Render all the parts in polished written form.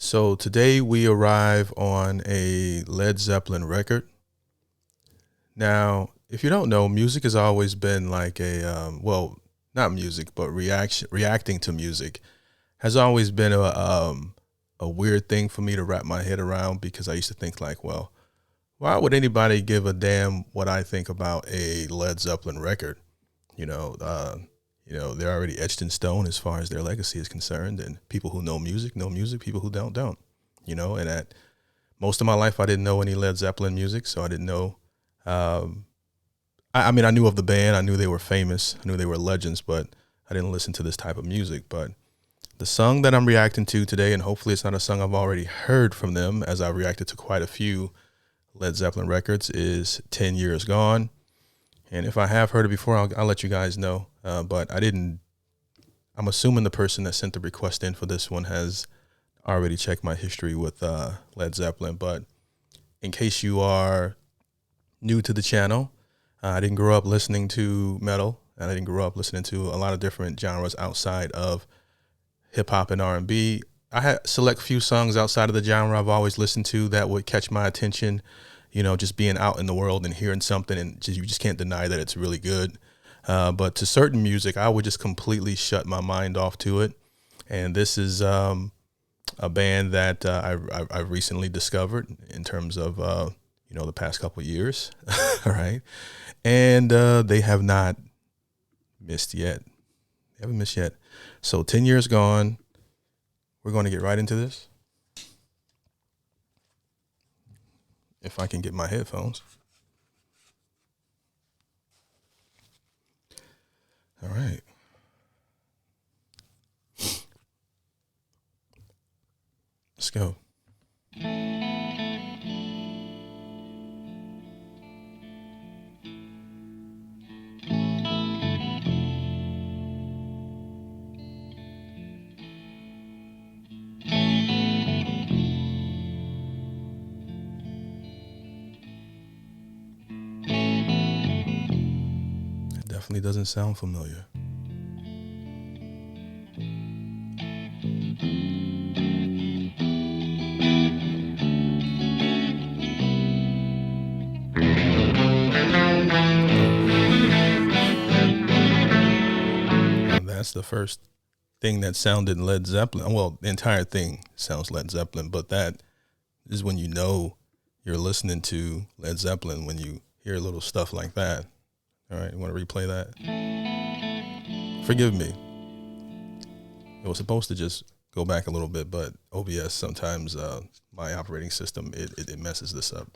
So today we arrive on a Led Zeppelin record. Now, if you don't know, music has always been like not music, but reacting to music has always been a weird thing for me to wrap my head around, because I used to think like, well, why would anybody give a damn what I think about a Led Zeppelin record? They're already etched in stone as far as their legacy is concerned, and people who know music, people who don't. And at most of my life, I didn't know any Led Zeppelin music, so I didn't know. I knew of the band, I knew they were famous, I knew they were legends, but I didn't listen to this type of music. But the song that I'm reacting to today, and hopefully it's not a song I've already heard from them, as I reacted to quite a few Led Zeppelin records, is 10 Years Gone. And if I have heard it before, I'll let you guys know. But I didn't. I'm assuming the person that sent the request in for this one has already checked my history with Led Zeppelin. But in case you are new to the channel, I didn't grow up listening to metal, and I didn't grow up listening to a lot of different genres outside of hip hop and R&B. I had select few songs outside of the genre I've always listened to that would catch my attention. Just being out in the world and hearing something, and you just can't deny that it's really good. But to certain music, I would just completely shut my mind off to it. And this is a band that I've recently discovered in terms of, the past couple of years. All right. And they have not missed yet. They haven't missed yet. So 10 Years Gone. We're going to get right into this. If I can get my headphones. All right. Let's go. Definitely doesn't sound familiar. And that's the first thing that sounded Led Zeppelin. Well, the entire thing sounds Led Zeppelin, but that is when you know you're listening to Led Zeppelin, when you hear little stuff like that. All right, you want to replay that? Forgive me. It was supposed to just go back a little bit, but OBS sometimes, my operating system, it messes this up.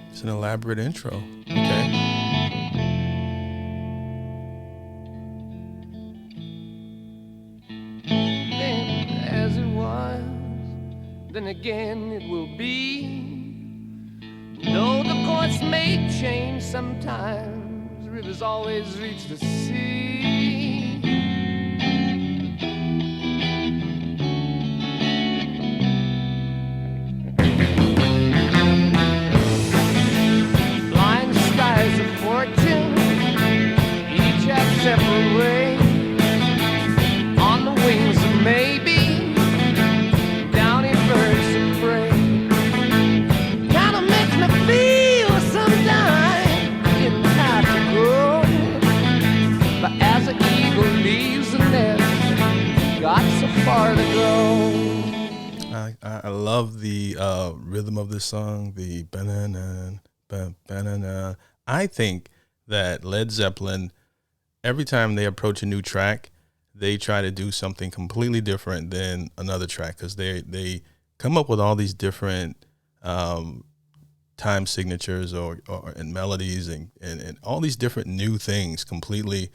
It's an elaborate intro. Okay. Then as it was, then again it will be. Though the course may change sometimes, rivers always reach the sea. Separate way, on the wings of maybe, downy birds of prey. Kinda makes me feel sometimes I didn't have to go, but as I rhythm of this song, the banana, banana. I think that Led Zeppelin, every time they approach a new track, they try to do something completely different than another track because they come up with all these different time signatures or and melodies and all these different new things completely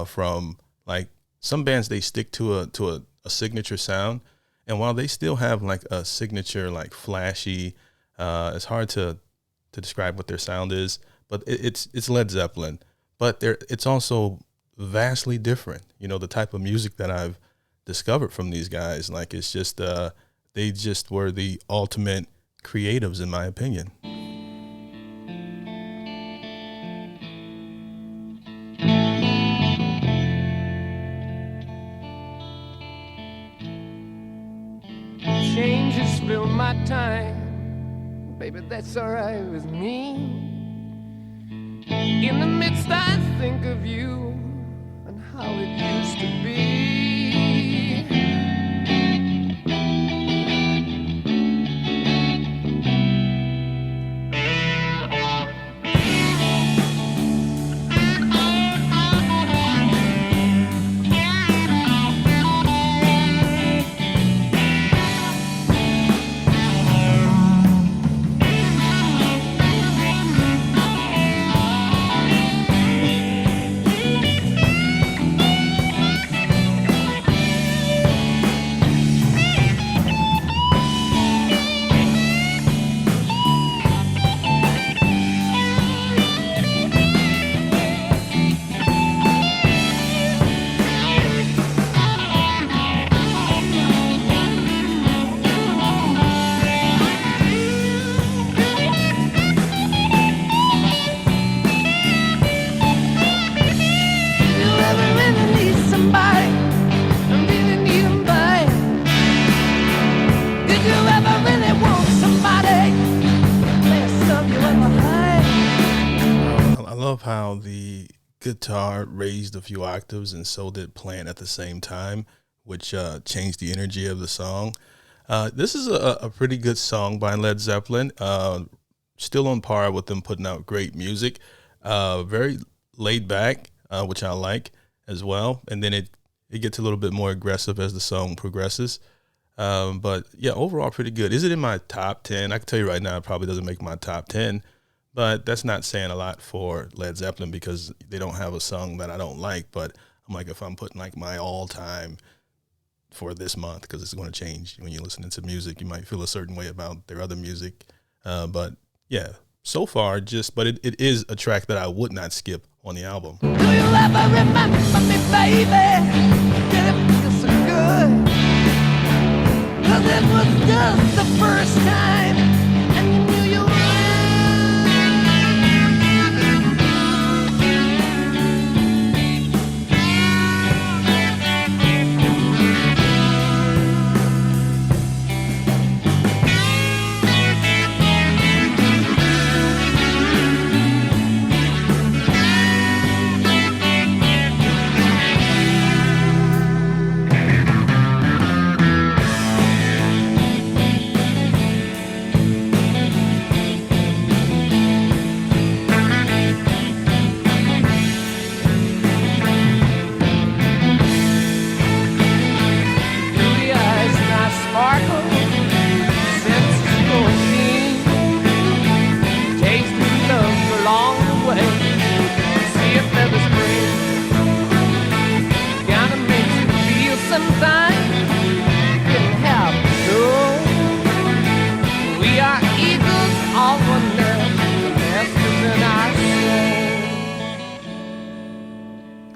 from like some bands they stick to a signature sound, and while they still have like a signature like flashy, it's hard to describe what their sound is, but it's Led Zeppelin, but it's also vastly different. You know, the type of music that I've discovered from these guys, like it's just they just were the ultimate creatives in my opinion. Changes fill my time, baby, that's alright with me. In the midst I think of you and how it used to be. How the guitar raised a few octaves and so did playing at the same time, which changed the energy of the song. This is a pretty good song by Led Zeppelin, still on par with them putting out great music, very laid back, which I like as well, and then it gets a little bit more aggressive as the song progresses, but yeah, overall pretty good. Is it in my top 10? I can tell you right now it probably doesn't make my top 10, but that's not saying a lot for Led Zeppelin because they don't have a song that I don't like. But I'm like, if I'm putting like my all time for this month, because it's going to change when you're listening to music, you might feel a certain way about their other music. But yeah, so far but it is a track that I would not skip on the album. Do you ever remember me, baby? Did it feel so good? 'Cause it was just the first time and you knew you were.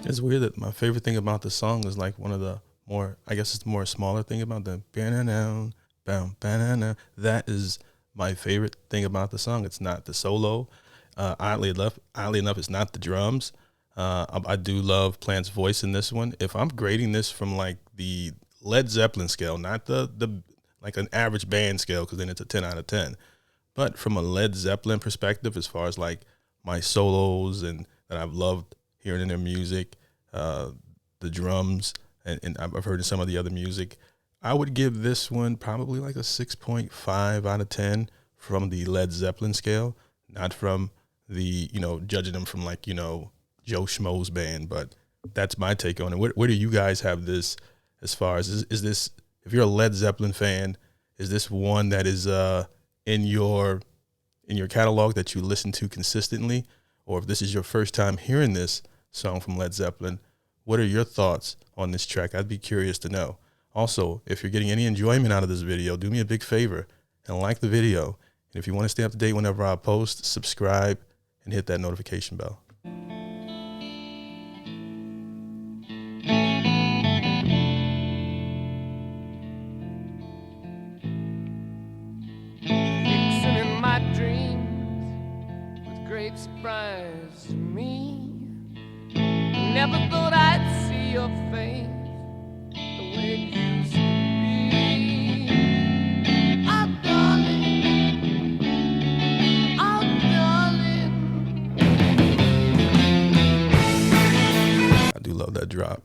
It's weird that my favorite thing about the song is like one of the more, I guess it's the more smaller thing about the banana, that is my favorite thing about the song. It's not the solo. Oddly enough, it's not the drums. I do love Plant's voice in this one. If I'm grading this from like the Led Zeppelin scale, not the like an average band scale, because then it's a 10 out of 10. But from a Led Zeppelin perspective, as far as like my solos and that I've loved hearing in their music, the drums, and I've heard in some of the other music, I would give this one probably like a 6.5 out of 10 from the Led Zeppelin scale, not from the, judging them from like, Joe Schmo's band, but that's my take on it. Where do you guys have this as far as, is this, if you're a Led Zeppelin fan, is this one that is in your catalog that you listen to consistently? Or if this is your first time hearing this song from Led Zeppelin, what are your thoughts on this track? I'd be curious to know. Also, if you're getting any enjoyment out of this video, do me a big favor and like the video. And if you want to stay up to date whenever I post, subscribe and hit that notification bell. Fixing in my dreams with great surprise to me. Never thought I'd see your face the way it used to be. Oh, darling. Oh, darling. I do love that drop.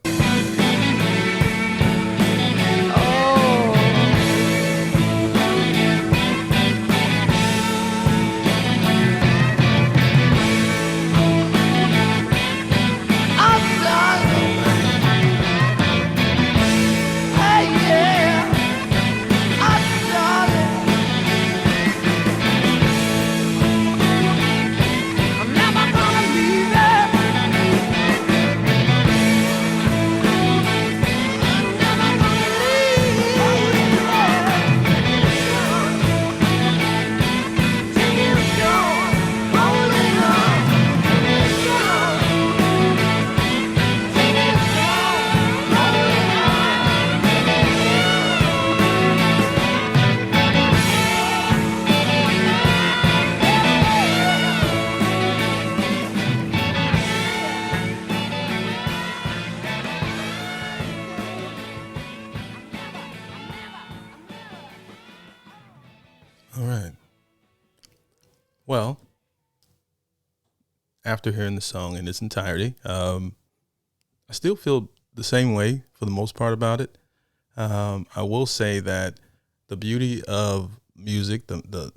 All right. Well, after hearing the song in its entirety, I still feel the same way for the most part about it. I will say that the beauty of music, the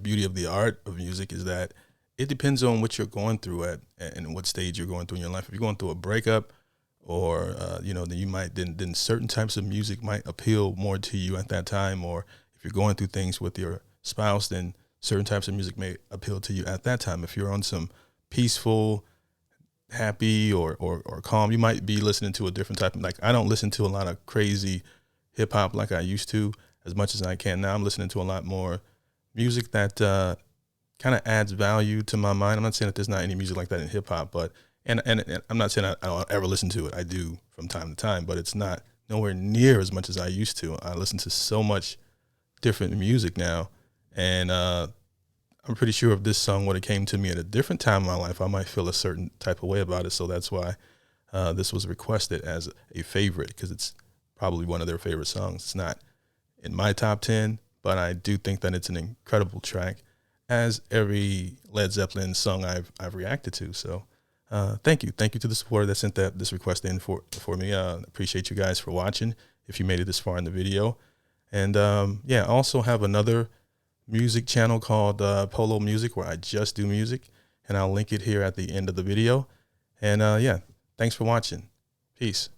beauty of the art of music is that it depends on what you're going through at and what stage you're going through in your life. If you're going through a breakup, or then you might then certain types of music might appeal more to you at that time. Or if you're going through things with your spouse, then certain types of music may appeal to you at that time. If you're on some peaceful, happy, or calm, you might be listening to a different type of, like, I don't listen to a lot of crazy hip hop like I used to as much as I can now. I'm listening to a lot more music that kind of adds value to my mind. I'm not saying that there's not any music like that in hip hop, but and I'm not saying I don't ever listen to it. I do from time to time, but it's not nowhere near as much as I used to. I listen to so much different music now, and I'm pretty sure if this song would have came to me at a different time in my life, I might feel a certain type of way about it. So that's why this was requested as a favorite, because it's probably one of their favorite songs. It's not in my top 10, but I do think that it's an incredible track, as every Led Zeppelin song I've reacted to. So thank you to the supporter that sent this request in for me. Appreciate you guys for watching, if you made it this far in the video. And I also have another music channel called Polo Music, where I just do music, and I'll link it here at the end of the video. And thanks for watching. Peace.